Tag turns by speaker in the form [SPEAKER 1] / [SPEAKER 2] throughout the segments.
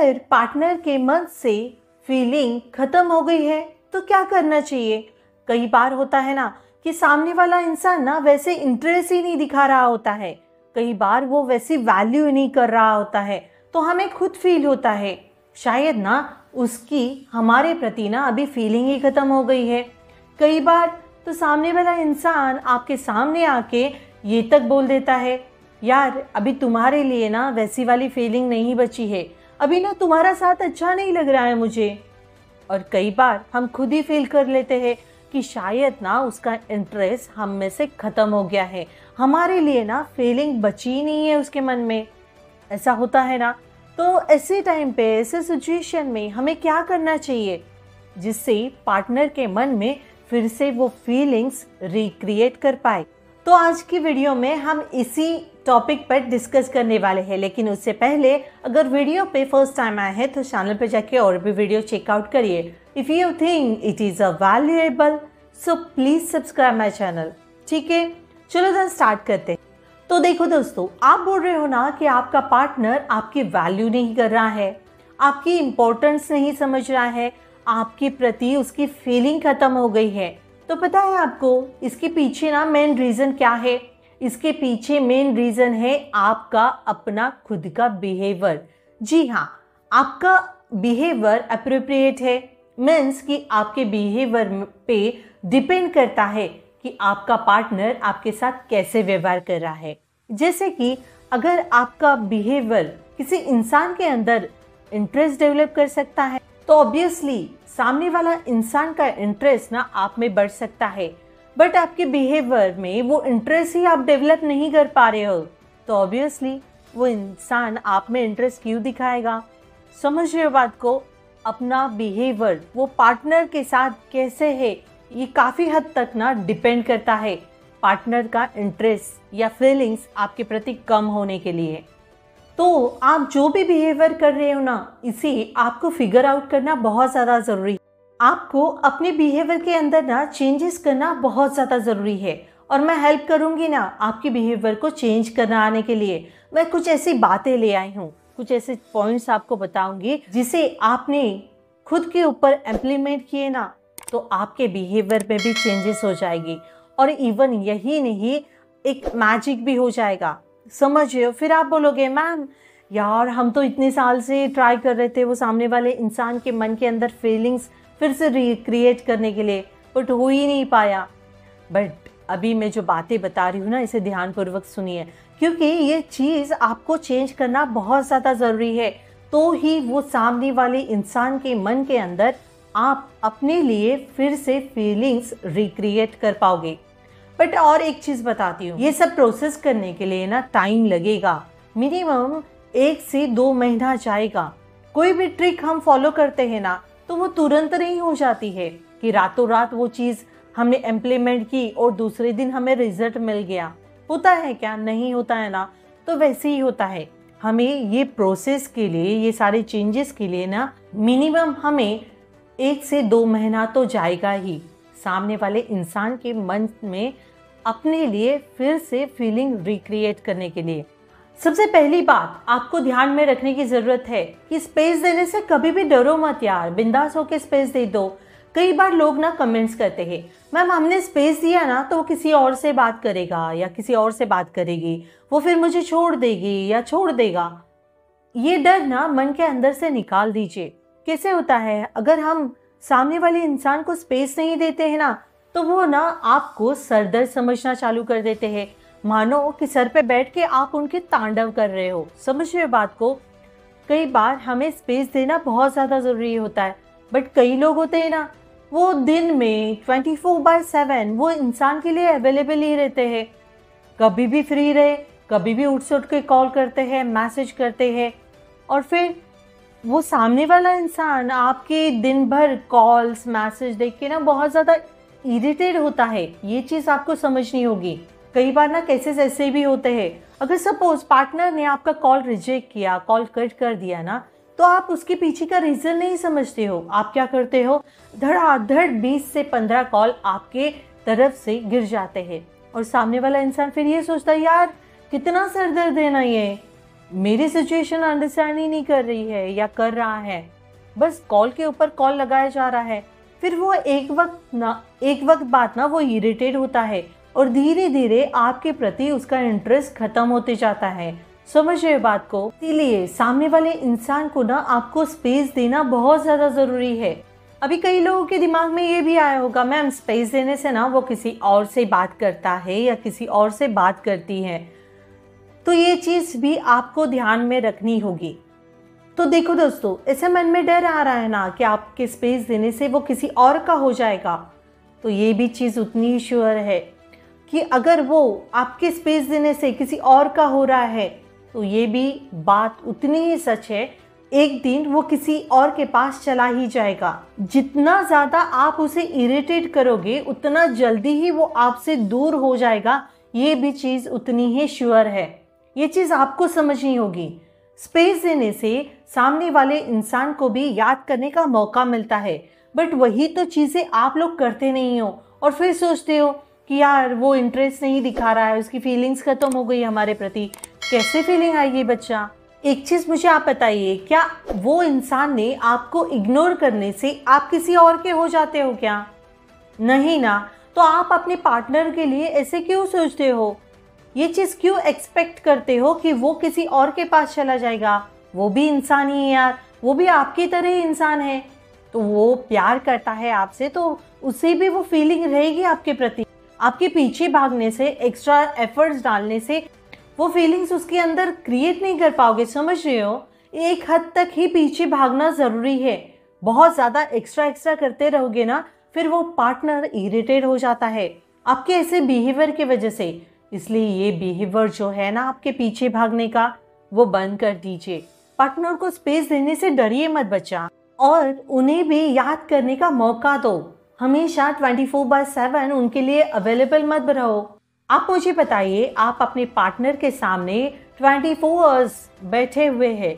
[SPEAKER 1] अगर पार्टनर के मन से फीलिंग खत्म हो गई है तो क्या करना चाहिए। कई बार होता है ना कि सामने वाला इंसान ना वैसे इंटरेस्ट ही नहीं दिखा रहा होता है, कई बार वो वैसी वैल्यू नहीं कर रहा होता है, तो हमें खुद फील होता है शायद ना उसकी हमारे प्रति ना अभी फीलिंग ही खत्म हो गई है। कई बार तो सामने वाला इंसान आपके सामने आके ये तक बोल देता है, यार अभी तुम्हारे लिए ना वैसी वाली फीलिंग नहीं बची है, अभी ना तुम्हारा साथ अच्छा नहीं लग रहा है मुझे। और कई बार हम खुद ही फील कर लेते हैं कि शायद ना उसका इंटरेस्ट हम में से ख़त्म हो गया है, हमारे लिए ना फीलिंग बची नहीं है उसके मन में। ऐसा होता है ना, तो ऐसे टाइम पे ऐसे सिचुएशन में हमें क्या करना चाहिए जिससे पार्टनर के मन में फिर से वो फीलिंग्स रिक्रिएट कर पाए। तो आज की वीडियो में हम इसी टॉपिक पर डिस्कस करने वाले हैं, लेकिन उससे पहले अगर वीडियो पे फर्स्ट टाइम आए हैं तो चैनल पे जाके और भी वीडियो चेकआउट करिए। If you think it is a valuable so please subscribe my channel. ठीक है, चलो देन स्टार्ट करते हैं। तो देखो दोस्तों, आप बोल रहे हो ना कि आपका पार्टनर आपकी वैल्यू नहीं कर रहा है, आपकी इम्पोर्टेंस नहीं समझ रहा है, आपके प्रति उसकी फीलिंग ख़त्म हो गई है। तो पता है आपको इसके पीछे ना मेन रीज़न क्या है? इसके पीछे मेन रीज़न है आपका अपना खुद का बिहेवियर। जी हाँ, आपका बिहेवियर अप्रोप्रिएट है, मीन्स कि आपके बिहेवियर पे डिपेंड करता है कि आपका पार्टनर आपके साथ कैसे व्यवहार कर रहा है। जैसे कि अगर आपका बिहेवियर किसी इंसान के अंदर इंटरेस्ट डेवलप कर सकता है तो ऑब्वियसली सामने वाला इंसान का इंटरेस्ट ना आप में बढ़ सकता है, बट आपके बिहेवियर में वो इंटरेस्ट ही आप डेवलप नहीं कर पा रहे हो तो ऑब्वियसली वो इंसान आप में इंटरेस्ट क्यों दिखाएगा। समझ रहे हो बात को? अपना बिहेवियर वो पार्टनर के साथ कैसे है ये काफ़ी हद तक ना डिपेंड करता है पार्टनर का इंटरेस्ट या फीलिंग्स आपके प्रति कम होने के लिए। तो आप जो भी बिहेवियर कर रहे हो ना, इसे आपको फिगर आउट करना बहुत ज़्यादा ज़रूरी है। आपको अपने बिहेवियर के अंदर ना चेंजेस करना बहुत ज़्यादा ज़रूरी है और मैं हेल्प करूँगी ना आपके बिहेवियर को चेंज करना आने के लिए। मैं कुछ ऐसी बातें ले आई हूँ, कुछ ऐसे पॉइंट्स आपको बताऊँगी जिसे आपने खुद के ऊपर इम्प्लीमेंट किए ना तो आपके बिहेवियर में भी चेंजेस हो जाएगी और इवन यही नहीं, एक मैजिक भी हो जाएगा। समझ रहे हो? फिर आप बोलोगे मैम यार हम तो इतने साल से ट्राई कर रहे थे वो सामने वाले इंसान के मन के अंदर फीलिंग्स फिर से रिक्रिएट करने के लिए, बट हो ही नहीं पाया। बट अभी मैं जो बातें बता रही हूँ ना, इसे ध्यानपूर्वक सुनिए, क्योंकि ये चीज़ आपको चेंज करना बहुत ज़्यादा ज़रूरी है, तो ही वो सामने वाले इंसान के मन के अंदर आप अपने लिए फिर से फीलिंग्स रिक्रिएट कर पाओगे। बट और एक चीज़ बताती हूँ, ये सब प्रोसेस करने के लिए ना टाइम लगेगा, मिनिमम 1 से 2 महीना जाएगा। कोई भी ट्रिक हम फॉलो करते हैं ना तो वो तुरंत नहीं हो जाती है कि रातों रात वो चीज़ हमने इम्प्लीमेंट की और दूसरे दिन हमें रिजल्ट मिल गया। होता है क्या? नहीं होता है ना। तो वैसे ही होता है, हमें ये प्रोसेस के लिए, ये सारे चेंजेस के लिए ना मिनिमम हमें 1 से 2 महीना तो जाएगा ही सामने वाले इंसान के मन में अपने लिए फिर से फीलिंग रिक्रिएट करने के लिए। सबसे पहली बात आपको ध्यान में रखने की ज़रूरत है कि स्पेस देने से कभी भी डरो मत यार, बिंदास होकर स्पेस दे दो। कई बार लोग ना कमेंट्स करते हैं, मैम हमने स्पेस दिया ना तो वो किसी और से बात करेगा या किसी और से बात करेगी, वो फिर मुझे छोड़ देगी या छोड़ देगा। ये डर ना मन के अंदर से निकाल दीजिए। कैसे होता है, अगर हम सामने वाले इंसान को स्पेस नहीं देते हैं ना तो वो ना आपको सरदर्द समझना चालू कर देते हैं, मानो कि सर पे बैठ के आप उनके तांडव कर रहे हो। समझ रहे हो बात को? कई बार हमें स्पेस देना बहुत ज़्यादा ज़रूरी होता है, बट कई लोग होते हैं ना वो दिन में 24/7 वो इंसान के लिए अवेलेबल ही रहते हैं, कभी भी फ्री रहे कभी भी उठ से उठ के कॉल करते हैं, मैसेज करते हैं, और फिर वो सामने वाला इंसान आपके दिन भर कॉल्स मैसेज देख के ना बहुत ज़्यादा इरिटेट होता है। ये चीज़ आपको समझनी होगी। कई बार ना केसेस ऐसे भी होते हैं, अगर सपोज पार्टनर ने आपका कॉल रिजेक्ट किया, कॉल कट कर दिया ना, तो आप उसके पीछे का रीज़न नहीं समझते हो। आप क्या करते हो, धड़ाधड़ 20 से 15 कॉल आपके तरफ से गिर जाते हैं और सामने वाला इंसान फिर ये सोचता है यार कितना सर दर्द है ना मेरी सिचुएशन अंडरस्टैंड ही नहीं कर रही है या कर रहा है, बस कॉल के ऊपर कॉल लगाया जा रहा है। फिर वो एक वक्त बाद ना वो इरिटेट होता है और धीरे धीरे आपके प्रति उसका इंटरेस्ट खत्म होते जाता है। समझ रहे हो बात को? इसीलिए सामने वाले इंसान को ना आपको स्पेस देना बहुत ज़्यादा ज़रूरी है। अभी कई लोगों के दिमाग में ये भी आया होगा, मैम स्पेस देने से ना वो किसी और से बात करता है या किसी और से बात करती है। तो ये चीज़ भी आपको ध्यान में रखनी होगी। तो देखो दोस्तों, ऐसे मन में डर आ रहा है ना कि आपके स्पेस देने से वो किसी और का हो जाएगा, तो ये भी चीज़ उतनी ही श्योर है कि अगर वो आपके स्पेस देने से किसी और का हो रहा है तो ये भी बात उतनी ही सच है, एक दिन वो किसी और के पास चला ही जाएगा। जितना ज़्यादा आप उसे इरिटेट करोगे उतना जल्दी ही वो आपसे दूर हो जाएगा, ये भी चीज़ उतनी ही श्योर है। ये चीज़ आपको समझनी होगी। स्पेस देने से सामने वाले इंसान को भी याद करने का मौका मिलता है, बट वही तो चीज़ें आप लोग करते नहीं हो और फिर सोचते हो कि यार वो इंटरेस्ट नहीं दिखा रहा है, उसकी फीलिंग्स खत्म हो गई हमारे प्रति। कैसे फीलिंग आएगी बच्चा? एक चीज़ मुझे आप बताइए, क्या वो इंसान ने आपको इग्नोर करने से आप किसी और के हो जाते हो क्या? नहीं ना। तो आप अपने पार्टनर के लिए ऐसे क्यों सोचते हो? ये चीज़ क्यों एक्सपेक्ट करते हो कि वो किसी और के पास चला जाएगा? वो भी इंसान ही है यार, वो भी आपकी तरह ही इंसान है। तो वो प्यार करता है आपसे तो उसे भी वो फीलिंग रहेगी आपके प्रति। आपके पीछे भागने से, एक्स्ट्रा एफर्ट्स डालने से वो फीलिंग्स उसके अंदर क्रिएट नहीं कर पाओगे। समझ रहे हो? एक हद तक ही पीछे भागना ज़रूरी है। बहुत ज़्यादा एक्स्ट्रा करते रहोगे ना, फिर वो पार्टनर इरिटेट हो जाता है आपके ऐसे बिहेवियर की वजह से। इसलिए ये बिहेवियर जो है ना आपके पीछे भागने का, वो बंद कर दीजिए। पार्टनर को स्पेस देने से डरिए मत बच्चा, और उन्हें भी याद करने का मौका दो। हमेशा 24/7 उनके लिए अवेलेबल मत रहो। आप मुझे बताइए, आप अपने पार्टनर के सामने 24 आवर्स बैठे हुए हैं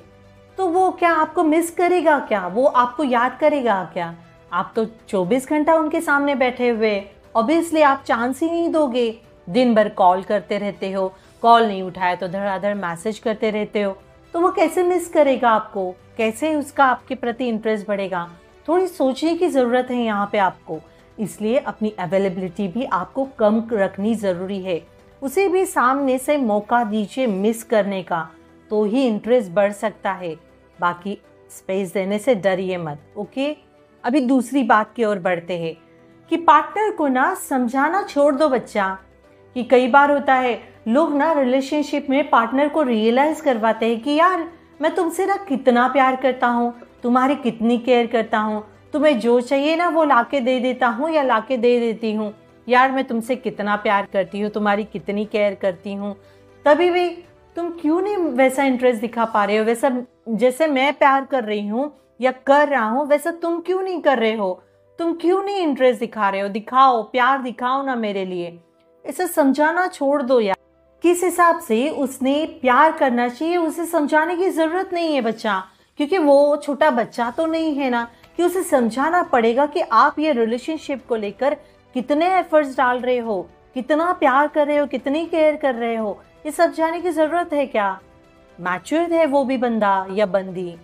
[SPEAKER 1] तो वो क्या आपको मिस करेगा क्या? वो आपको याद करेगा क्या? आप तो 24 घंटा उनके सामने बैठे हुए, ऑब्वियसली आप चांस ही नहीं दोगे। दिन भर कॉल करते रहते हो, कॉल नहीं उठाया तो धड़ाधड़ मैसेज करते रहते हो, तो वो कैसे मिस करेगा आपको? कैसे उसका आपके प्रति इंटरेस्ट बढ़ेगा? थोड़ी सोचने की ज़रूरत है यहाँ पे आपको। इसलिए अपनी अवेलेबिलिटी भी आपको कम रखनी ज़रूरी है। उसे भी सामने से मौका दीजिए मिस करने का, तो ही इंटरेस्ट बढ़ सकता है। बाकी स्पेस देने से डरिए मत, ओके? अभी दूसरी बात की ओर बढ़ते हैं कि पार्टनर को ना समझाना छोड़ दो बच्चा। कि कई बार होता है लोग ना रिलेशनशिप में पार्टनर को रियलाइज़ करवाते हैं कि यार मैं तुमसे ना कितना प्यार करता हूँ, तुम्हारी कितनी केयर करता हूँ, तुम्हें जो चाहिए ना वो लाके दे देता हूँ या लाके दे देती हूँ। यार मैं तुमसे कितना प्यार करती हूँ, तुम्हारी कितनी केयर करती हूँ, तभी भी तुम क्यों नहीं वैसा इंटरेस्ट दिखा पा रहे हो? वैसा जैसे मैं प्यार कर रही हूँ या कर रहा हूँ वैसा तुम क्यों नहीं कर रहे हो? तुम क्यों नहीं इंटरेस्ट दिखा रहे हो? दिखाओ, प्यार दिखाओ ना मेरे लिए। इसे समझाना छोड़ दो यार। किस हिसाब से उसने प्यार करना चाहिए उसे समझाने की ज़रूरत नहीं है बच्चा, क्योंकि वो छोटा बच्चा तो नहीं है ना कि उसे समझाना पड़ेगा कि आप ये रिलेशनशिप को लेकर कितने एफर्ट्स डाल रहे हो, कितना प्यार कर रहे हो, कितनी केयर कर रहे हो। ये समझाने की ज़रूरत है क्या? मैच्योर है वो भी बंदा या बंदी,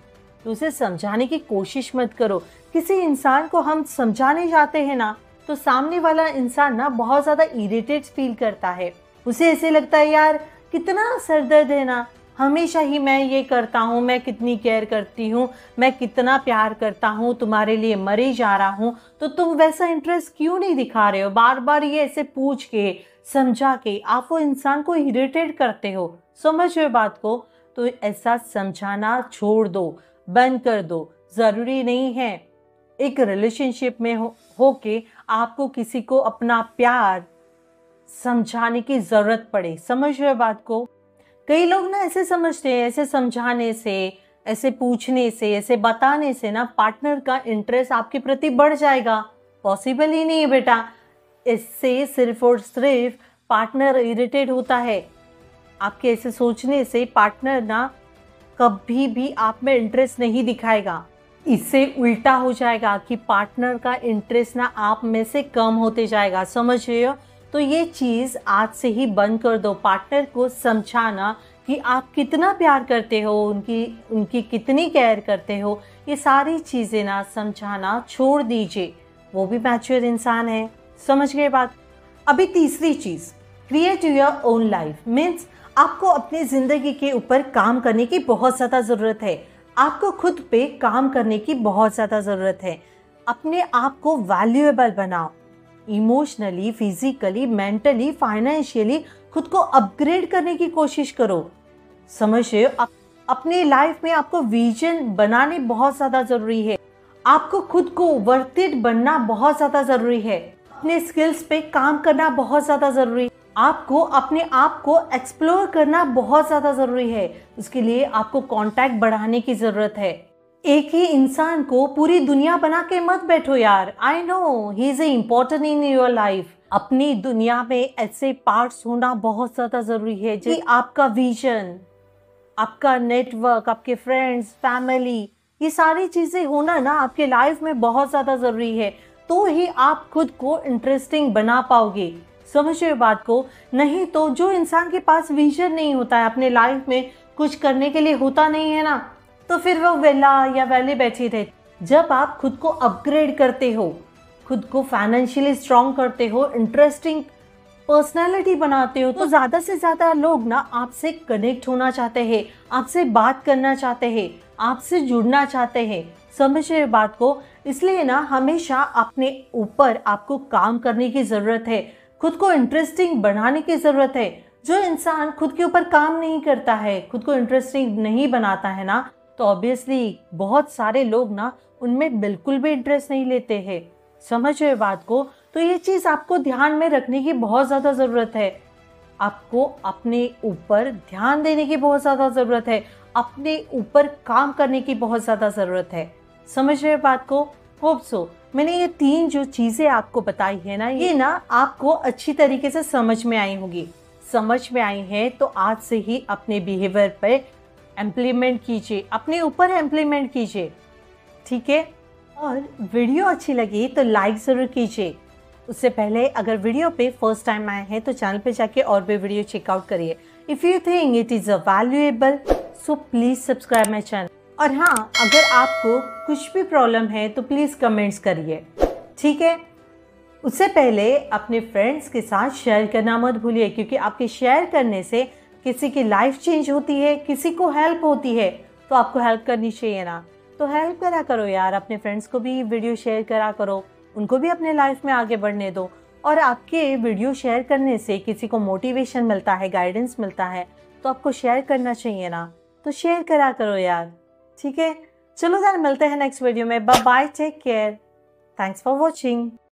[SPEAKER 1] तो उसे समझाने की कोशिश मत करो। किसी इंसान को हम समझाने जाते हैं ना तो सामने वाला इंसान ना बहुत ज़्यादा इरिटेट फील करता है। उसे ऐसे लगता है यार कितना सरदर्द है ना, हमेशा ही मैं ये करता हूँ, मैं कितनी केयर करती हूँ, मैं कितना प्यार करता हूँ, तुम्हारे लिए मरे जा रहा हूँ, तो तुम वैसा इंटरेस्ट क्यों नहीं दिखा रहे हो? बार बार ये ऐसे पूछ के समझा के आप वो इंसान को इरिटेट करते हो। समझ रहे हो बात को? तो ऐसा समझाना छोड़ दो, बंद कर दो। ज़रूरी नहीं है एक रिलेशनशिप में हो के आपको किसी को अपना प्यार समझाने की ज़रूरत पड़े। समझ रहे हो बात को? कई लोग ना ऐसे समझते हैं, ऐसे समझाने से, ऐसे पूछने से, ऐसे बताने से ना पार्टनर का इंटरेस्ट आपके प्रति बढ़ जाएगा। पॉसिबल ही नहीं है बेटा। इससे सिर्फ और सिर्फ पार्टनर इरिटेट होता है। आपके ऐसे सोचने से पार्टनर ना कभी भी आप में इंटरेस्ट नहीं दिखाएगा। इससे उल्टा हो जाएगा कि पार्टनर का इंटरेस्ट ना आप में से कम होते जाएगा। समझ रहे हो? तो ये चीज़ आज से ही बंद कर दो। पार्टनर को समझाना कि आप कितना प्यार करते हो, उनकी कितनी केयर करते हो, ये सारी चीज़ें ना समझाना छोड़ दीजिए। वो भी मैच्योर इंसान है। समझ गए बात? अभी तीसरी चीज़, create your own life means आपको अपनी ज़िंदगी के ऊपर काम करने की बहुत ज़्यादा ज़रूरत है। आपको खुद पे काम करने की बहुत ज़्यादा ज़रूरत है। अपने आप को वैल्यूएबल बनाओ। इमोशनली, फिजिकली, मेंटली, फाइनेंशियली खुद को अपग्रेड करने की कोशिश करो। समझ रहे हो? अपनी लाइफ में आपको विजन बनाने बहुत ज़्यादा ज़रूरी है। आपको खुद को वर्थ इट बनना बहुत ज़्यादा ज़रूरी है। अपने स्किल्स पे काम करना बहुत ज़्यादा ज़रूरी है। आपको अपने आप को एक्सप्लोर करना बहुत ज़्यादा ज़रूरी है। उसके लिए आपको कांटेक्ट बढ़ाने की ज़रूरत है। एक ही इंसान को पूरी दुनिया बना के मत बैठो यार। I know he is important in your life. अपनी दुनिया में ऐसे पार्ट्स होना बहुत ज़्यादा ज़रूरी है कि आपका विजन, आपका नेटवर्क, आपके फ्रेंड्स, फैमिली, ये सारी चीज़ें होना ना आपके लाइफ में बहुत ज़्यादा ज़रूरी है। तो ही आप खुद को इंटरेस्टिंग बना पाओगे। समझ रहे हो बात को? नहीं तो जो इंसान के पास विजन नहीं होता है, अपने लाइफ में कुछ करने के लिए होता नहीं है ना, तो फिर वो वेला या वेले बैठे रहे। जब आप खुद को अपग्रेड करते हो, खुद को फाइनेंशियली स्ट्रांग करते हो, इंटरेस्टिंग पर्सनालिटी बनाते हो, तो ज़्यादा से ज़्यादा लोग ना आपसे कनेक्ट होना चाहते हैं, आपसे बात करना चाहते हैं, आपसे जुड़ना चाहते हैं। समझ रहे हो बात को? इसलिए ना हमेशा अपने ऊपर आपको काम करने की ज़रूरत है। खुद को इंटरेस्टिंग बनाने की ज़रूरत है। जो इंसान खुद के ऊपर काम नहीं करता है, खुद को इंटरेस्टिंग नहीं बनाता है ना, तो ऑब्वियसली बहुत सारे लोग ना उनमें बिल्कुल भी इंटरेस्ट नहीं लेते हैं। समझ रहे हो बात को? तो ये चीज़ आपको ध्यान में रखने की बहुत ज़्यादा ज़रूरत है। आपको अपने ऊपर ध्यान देने की बहुत ज़्यादा ज़रूरत है। अपने ऊपर काम करने की बहुत ज़्यादा ज़रूरत है। समझ रहे हो बात को? होप सो मैंने ये 3 जो चीज़ें आपको बताई है ना, ये ना आपको अच्छी तरीके से समझ में आई होगी। समझ में आई है तो आज से ही अपने बिहेवियर पे इम्प्लीमेंट कीजिए, अपने ऊपर इम्प्लीमेंट कीजिए। ठीक है? और वीडियो अच्छी लगी तो लाइक ज़रूर कीजिए। उससे पहले अगर वीडियो पे फर्स्ट टाइम आए हैं तो चैनल पे जाके और भी वीडियो चेकआउट करिए। If you think it is valuable so please subscribe my channel. और हाँ, अगर आपको कुछ भी प्रॉब्लम है तो प्लीज़ कमेंट्स करिए। ठीक है? उससे पहले अपने फ्रेंड्स के साथ शेयर करना मत भूलिए, क्योंकि आपके शेयर करने से किसी की लाइफ चेंज होती है, किसी को हेल्प होती है, तो आपको हेल्प करनी चाहिए ना। तो हेल्प करा करो यार, अपने फ्रेंड्स को भी वीडियो शेयर करा करो, उनको भी अपने लाइफ में आगे बढ़ने दो। और आपके वीडियो शेयर करने से किसी को मोटिवेशन मिलता है, गाइडेंस मिलता है, तो आपको शेयर करना चाहिए ना। तो शेयर करा करो यार। ठीक है? चलो यार, मिलते हैं नेक्स्ट वीडियो में। Bye bye, take care, thanks for watching.